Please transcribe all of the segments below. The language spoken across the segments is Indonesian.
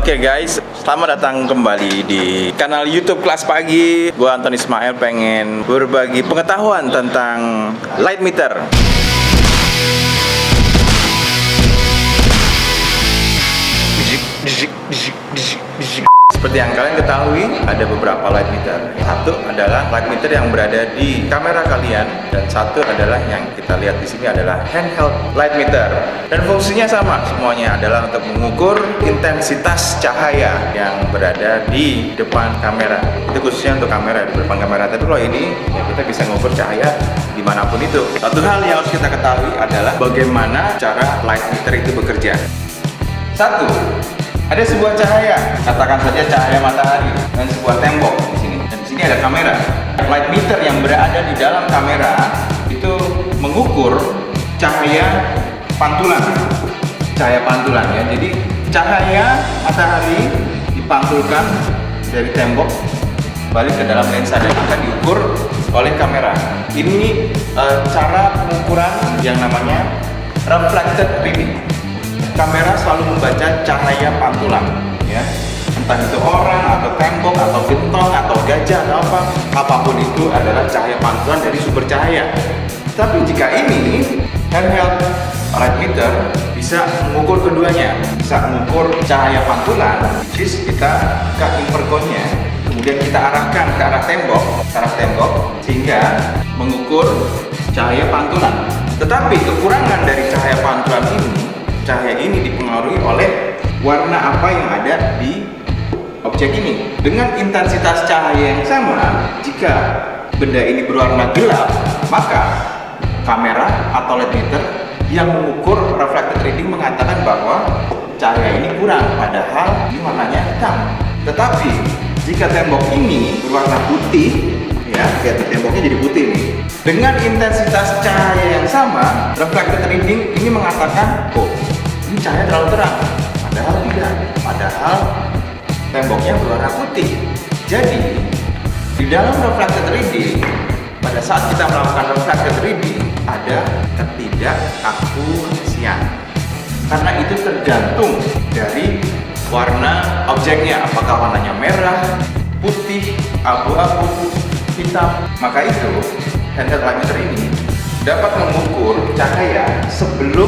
Oke guys, selamat datang kembali di kanal YouTube Kelas Pagi. Gua Anton Ismail pengen berbagi pengetahuan tentang light meter. Seperti yang kalian ketahui, ada beberapa light meter. Satu adalah light meter yang berada di kamera kalian, dan satu adalah yang kita lihat di sini adalah handheld light meter. Dan fungsinya sama, semuanya adalah untuk mengukur intensitas cahaya yang berada di depan kamera. Itu khususnya untuk kamera, di depan kamera. Tapi kalau ini, ya kita bisa mengukur cahaya dimanapun itu. Satu hal yang harus kita ketahui adalah bagaimana cara light meter itu bekerja. Satu, ada sebuah cahaya, katakan saja cahaya matahari, dan sebuah tembok di sini. Dan di sini ada kamera. Light meter yang berada di dalam kamera itu mengukur cahaya pantulan. Cahaya pantulan ya. Jadi cahaya matahari dipantulkan dari tembok balik ke dalam lensa dan akan diukur oleh kamera. Ini cara pengukuran yang namanya reflected reading. Kamera selalu membaca cahaya pantulan, ya, entah itu orang atau tembok atau gentong atau gajah atau apapun itu adalah cahaya pantulan dari sumber cahaya. Tapi jika ini handheld light meter bisa mengukur keduanya, bisa mengukur cahaya pantulan, which is kita buka intercomnya, kemudian kita arahkan ke arah tembok, sehingga mengukur cahaya pantulan. Tetapi kekurangan dari cahaya pantulan ini, cahaya ini dipengaruhi oleh warna apa yang ada di objek ini. Dengan intensitas cahaya yang sama, jika benda ini berwarna gelap, maka kamera atau light meter yang mengukur reflected reading mengatakan bahwa cahaya ini kurang, padahal ini warnanya hitam. Tetapi jika tembok ini berwarna putih, ya, lihat temboknya jadi putih nih. Dengan intensitas cahaya yang sama, reflected reading ini mengatakan, oh, ini cahaya terlalu terang, padahal tidak, padahal temboknya berwarna putih. Jadi di dalam reflected reading, pada saat kita melakukan reflected reading ada ketidakakurasian, karena itu tergantung dari warna objeknya, apakah warnanya merah, putih, abu-abu, hitam. Maka itu handheld light meter ini dapat mengukur cahaya sebelum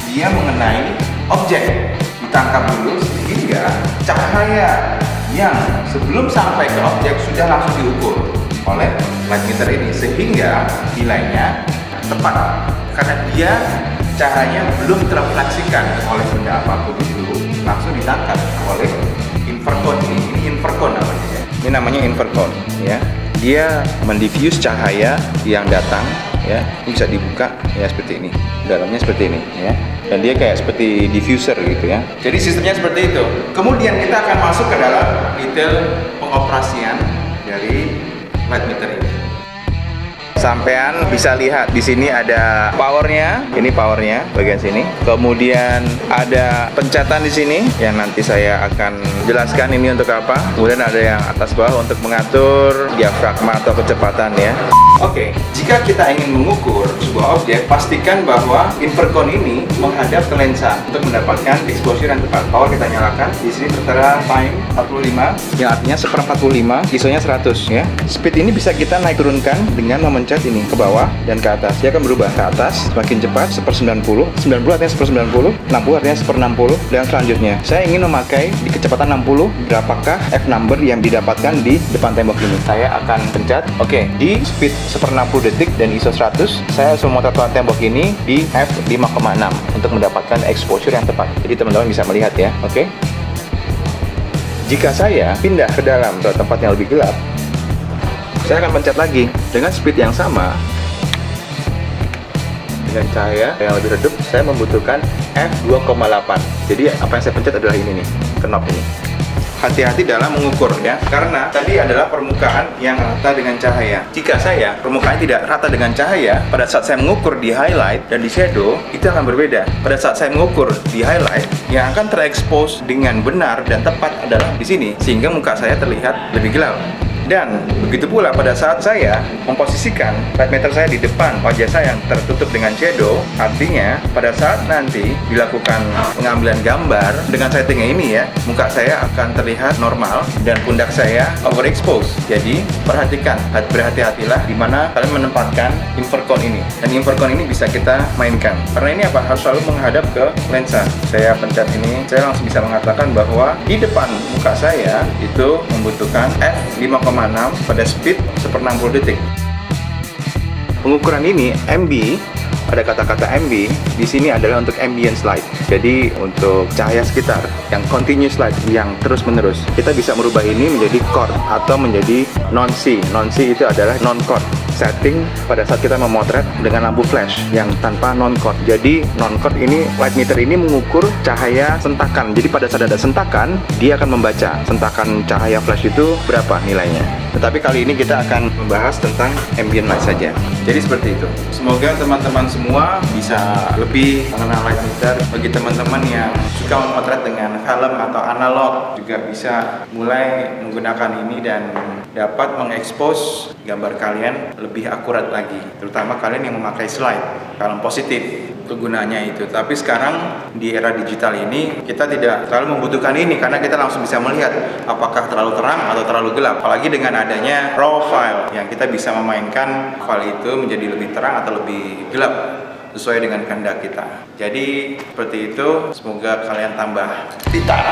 dia mengenai objek, ditangkap dulu sehingga cahaya yang sebelum sampai ke objek sudah langsung diukur oleh light meter ini, sehingga nilainya tepat karena dia cahayanya belum terrefleksikan oleh benda apapun itu, langsung ditangkap oleh intercom ini. Ini intercom namanya ya. Ini namanya intercom ya. Dia mendiffuse cahaya yang datang ya, ini bisa dibuka ya seperti ini, dalamnya seperti ini ya, dan dia kayak seperti diffuser gitu ya. Jadi sistemnya seperti itu. Kemudian kita akan masuk ke dalam detail pengoperasian dari light meter ini. Sampean bisa lihat di sini ada powernya, ini powernya bagian sini. Kemudian ada pencatan di sini yang nanti saya akan jelaskan ini untuk apa. Kemudian ada yang atas bawah untuk mengatur diafragma atau kecepatan ya. Oke, jika kita ingin mengukur sebuah objek, pastikan bahwa intercom ini menghadap ke lensa untuk mendapatkan exposure yang tepat. Power kita nyalakan, di sini tertera time 45, yang artinya 1/45, ISO-nya 100 ya. Speed ini bisa kita naik turunkan dengan memencet ini ke bawah dan ke atas. Dia akan berubah ke atas semakin cepat 1/90, 90 artinya 1/90, 60 artinya 1/60, dan selanjutnya. Saya ingin memakai di kecepatan 60, berapakah F number yang didapatkan di depan tembok ini? Saya akan pencet, oke, di speed 1/60 detik dan ISO 100, saya harus memotret tembok ini di f5,6 untuk mendapatkan exposure yang tepat. Jadi teman-teman bisa melihat ya, oke? Jika saya pindah ke dalam tempat yang lebih gelap, saya akan pencet lagi dengan speed yang sama, dengan cahaya yang lebih redup. Saya membutuhkan f2,8. Jadi apa yang saya pencet adalah ini nih, knob ini. Hati-hati dalam mengukur ya, karena tadi adalah permukaan yang rata dengan cahaya. Jika saya permukaan tidak rata dengan cahaya, pada saat saya mengukur di highlight dan di shadow, itu akan berbeda. Pada saat saya mengukur di highlight, yang akan terekspos dengan benar dan tepat adalah di sini, sehingga muka saya terlihat lebih gelap. Dan begitu pula pada saat saya memposisikan light meter saya di depan wajah saya yang tertutup dengan shadow, artinya pada saat nanti dilakukan pengambilan gambar dengan settingnya ini ya, muka saya akan terlihat normal dan pundak saya overexpose. Jadi perhatikan, berhati-hatilah di mana kalian menempatkan invercon ini. Dan invercon ini bisa kita mainkan. Karena ini apa? Harus selalu menghadap ke lensa. Saya pencet ini, saya langsung bisa mengatakan bahwa di depan muka saya itu membutuhkan f5,6 pada speed 1/60 detik. Pengukuran ini MB, ada kata-kata MB di sini adalah untuk ambience light. Jadi untuk cahaya sekitar yang continuous light, yang terus-menerus. Kita bisa merubah ini menjadi core atau menjadi non-C. Non-C itu adalah non-core. Setting pada saat kita memotret dengan lampu flash yang tanpa non-core. Jadi non-core ini, light meter ini mengukur cahaya sentakan. Jadi pada saat ada sentakan, dia akan membaca sentakan cahaya flash itu berapa nilainya. Tetapi kali ini kita akan membahas tentang ambient light saja. Jadi seperti itu. Semoga teman-teman semua bisa lebih mengenal light meter. Bagi teman-teman yang suka memotret dengan film atau analog, juga bisa mulai menggunakan ini dan dapat mengekspos gambar kalian lebih akurat lagi, terutama kalian yang memakai slide. Kalau positif kegunaannya itu. Tapi sekarang di era digital ini kita tidak terlalu membutuhkan ini karena kita langsung bisa melihat apakah terlalu terang atau terlalu gelap. Apalagi dengan adanya raw file yang kita bisa memainkan file itu menjadi lebih terang atau lebih gelap sesuai dengan kehendak kita. Jadi seperti itu, semoga kalian tambah pintar.